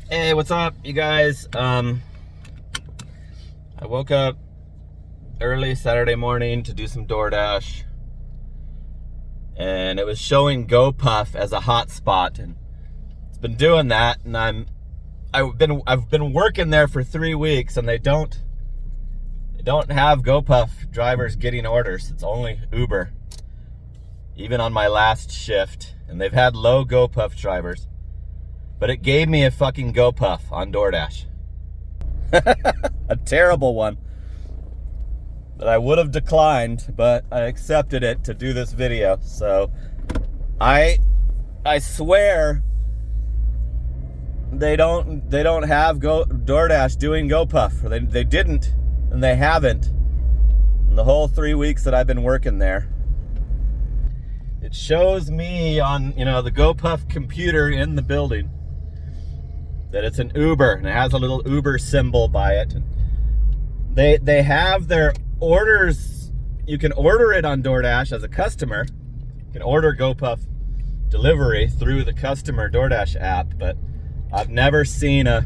Hey, what's up, you guys? I woke up early Saturday morning to do some Doordash, and it was showing Gopuff as a hot spot, and it's been doing that. And I've been working there for 3 weeks, and they don't have Gopuff drivers getting orders. It's only Uber, even on my last shift, and they've had low Gopuff drivers. But it gave me a fucking Gopuff on Doordash. A terrible one that I would have declined, but I accepted it to do this video. So I swear they don't have Doordash doing Gopuff. They didn't, and they haven't in the whole 3 weeks that I've been working there. It shows me on, the Gopuff computer in the building that it's an Uber, and it has a little Uber symbol by it. They have their orders. You can order it on Doordash as a customer. You can order Gopuff delivery through the customer Doordash app, but I've never seen a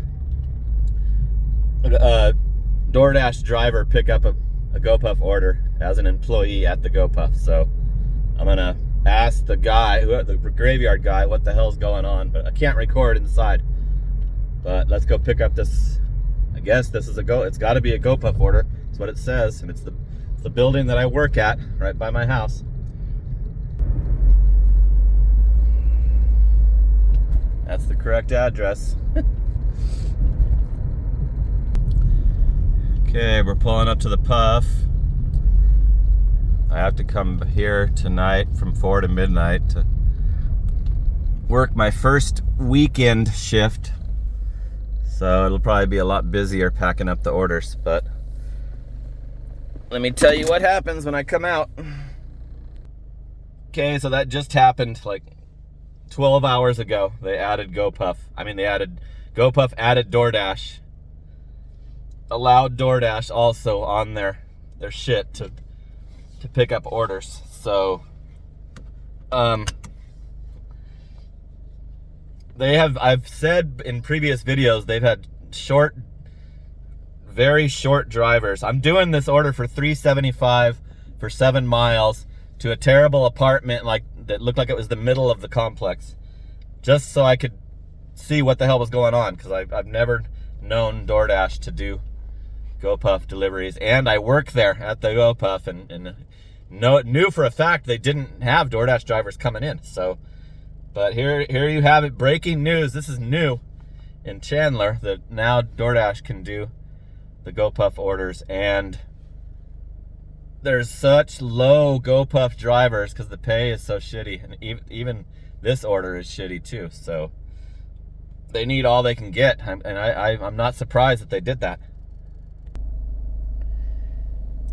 Doordash driver pick up a Gopuff order as an employee at the Gopuff. So I'm gonna ask the guy, the graveyard guy, what the hell's going on, but I can't record inside. But let's go pick up this. I guess this is it's got to be a Gopuff order. That's what it says, and it's the building that I work at, right by my house. That's the correct address. Okay, we're pulling up to the Puff. I have to come here tonight from 4 to midnight to work my first weekend shift. So it'll probably be a lot busier packing up the orders, but let me tell you what happens when I come out. Okay, so that just happened like 12 hours ago. They added Gopuff. Gopuff added Doordash. Allowed Doordash also on their shit to pick up orders. So I've said in previous videos, they've had very short drivers. I'm doing this order for $3.75 for 7 miles to a terrible apartment that looked like it was the middle of the complex, just so I could see what the hell was going on, because I've never known Doordash to do Gopuff deliveries, and I work there at the Gopuff, and knew for a fact they didn't have Doordash drivers coming in. So, but here you have it. Breaking news. This is new in Chandler, that now Doordash can do the Gopuff orders, and there's such low Gopuff drivers because the pay is so shitty, and even this order is shitty too. So they need all they can get, and I'm not surprised that they did that.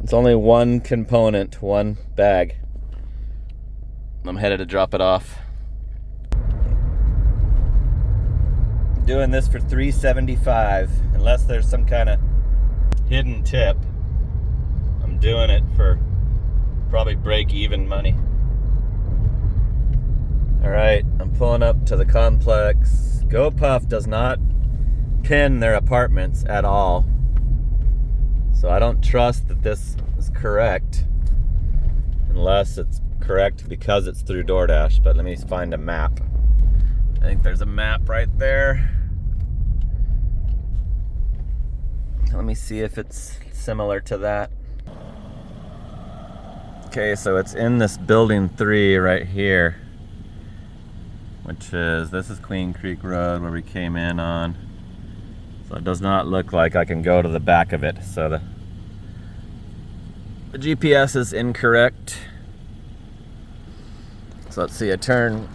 It's only one component, one bag. I'm headed to drop it off. Doing this for $3.75, unless there's some kind of hidden tip. I'm doing it for probably break-even money. All right, I'm pulling up to the complex. Gopuff does not pin their apartments at all, so I don't trust that this is correct, unless it's correct because it's through Doordash. But let me find a map. I think there's a map right there. Let me see if it's similar to that. Okay, so it's in this building 3 right here, this is Queen Creek Road where we came in on. So it does not look like I can go to the back of it. So the GPS is incorrect. So let's see, I turn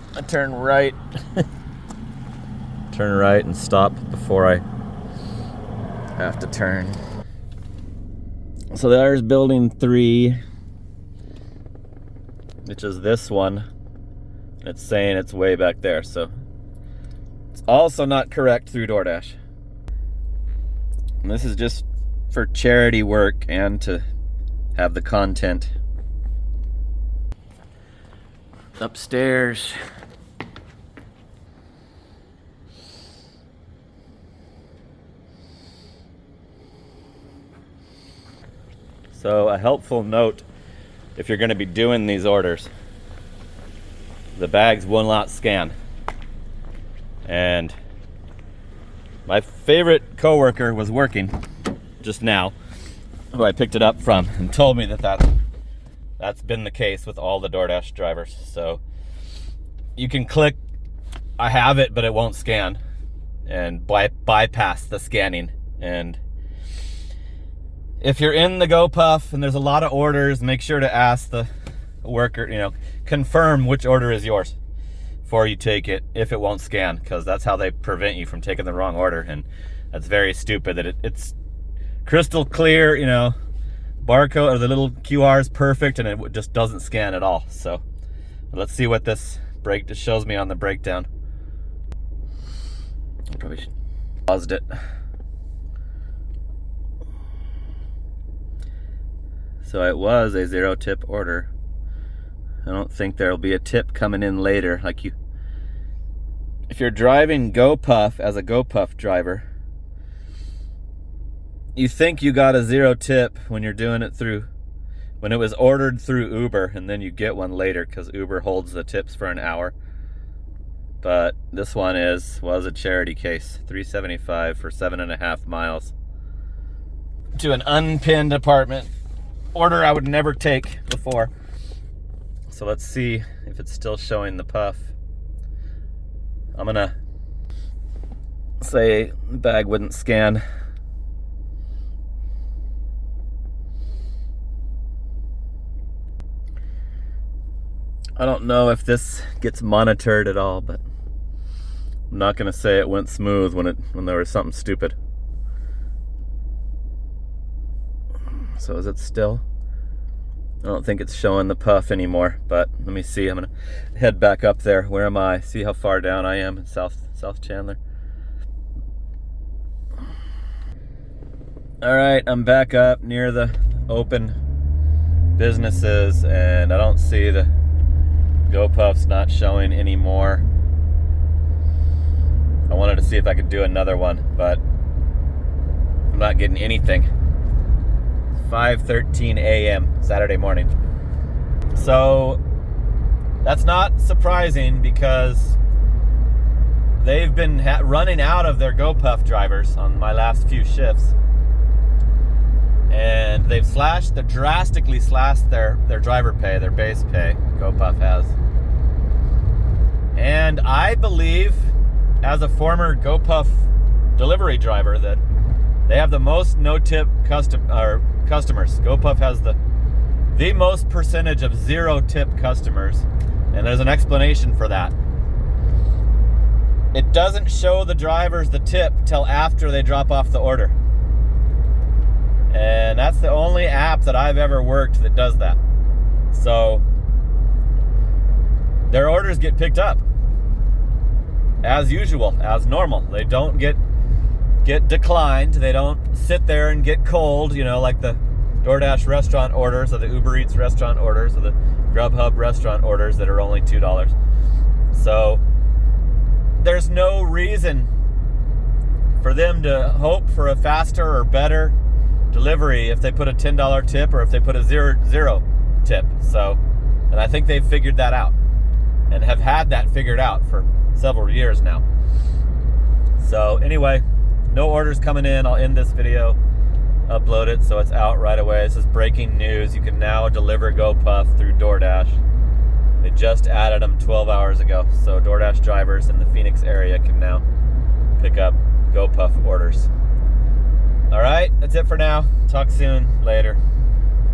right. Turn right and stop before I have to turn. So there's building 3, which is this one. It's saying it's way back there, so it's also not correct through Doordash. And this is just for charity work and to have the content. Upstairs. So a helpful note, if you're going to be doing these orders, the bags will not scan. And my favorite coworker was working just now, who I picked it up from, and told me that's been the case with all the DoorDash drivers. So you can click, I have it, but it won't scan, and bypass the scanning. And if you're in the Gopuff and there's a lot of orders, make sure to ask the worker, confirm which order is yours before you take it, if it won't scan, because that's how they prevent you from taking the wrong order. And that's very stupid that it's crystal clear, barcode or the little QR is perfect, and it just doesn't scan at all. So let's see what this shows me on the breakdown. I probably should have paused it. So it was a 0 tip order. I don't think there'll be a tip coming in later. If you're driving Gopuff as a Gopuff driver, you think you got a 0 tip when you're doing it when it was ordered through Uber, and then you get one later because Uber holds the tips for an hour. But this one was a charity case, $3.75 for 7.5 miles to an unpinned apartment. Order I would never take before. So let's see if it's still showing the puff. I'm gonna say the bag wouldn't scan. I don't know if this gets monitored at all, but I'm not gonna say it went smooth when there was something stupid. So is it still? I don't think it's showing the puff anymore, but let me see. I'm gonna head back up there. Where am I? See how far down I am in South Chandler. All right, I'm back up near the open businesses, and I don't see the Gopuff's not showing anymore. I wanted to see if I could do another one, but I'm not getting anything. 5:13 a.m. Saturday morning. So that's not surprising because they've been running out of their Gopuff drivers on my last few shifts, and they've drastically slashed their driver pay, their base pay. Gopuff has, and I believe, as a former Gopuff delivery driver, that they have the most no-tip customers. Gopuff has the most percentage of 0 tip customers, and there's an explanation for that. It doesn't show the drivers the tip till after they drop off the order, and that's the only app that I've ever worked that does that. So their orders get picked up as usual, as normal. They don't get declined. They don't sit there and get cold, like the DoorDash restaurant orders or the Uber Eats restaurant orders or the Grubhub restaurant orders that are only $2. So there's no reason for them to hope for a faster or better delivery if they put a $10 tip or if they put a zero tip. So, and I think they've figured that out and have had that figured out for several years now. So anyway, no orders coming in. I'll end this video, upload it so it's out right away. This is breaking news. You can now deliver Gopuff through DoorDash. They just added them 12 hours ago. So DoorDash drivers in the Phoenix area can now pick up Gopuff orders. All right, that's it for now. Talk soon. Later.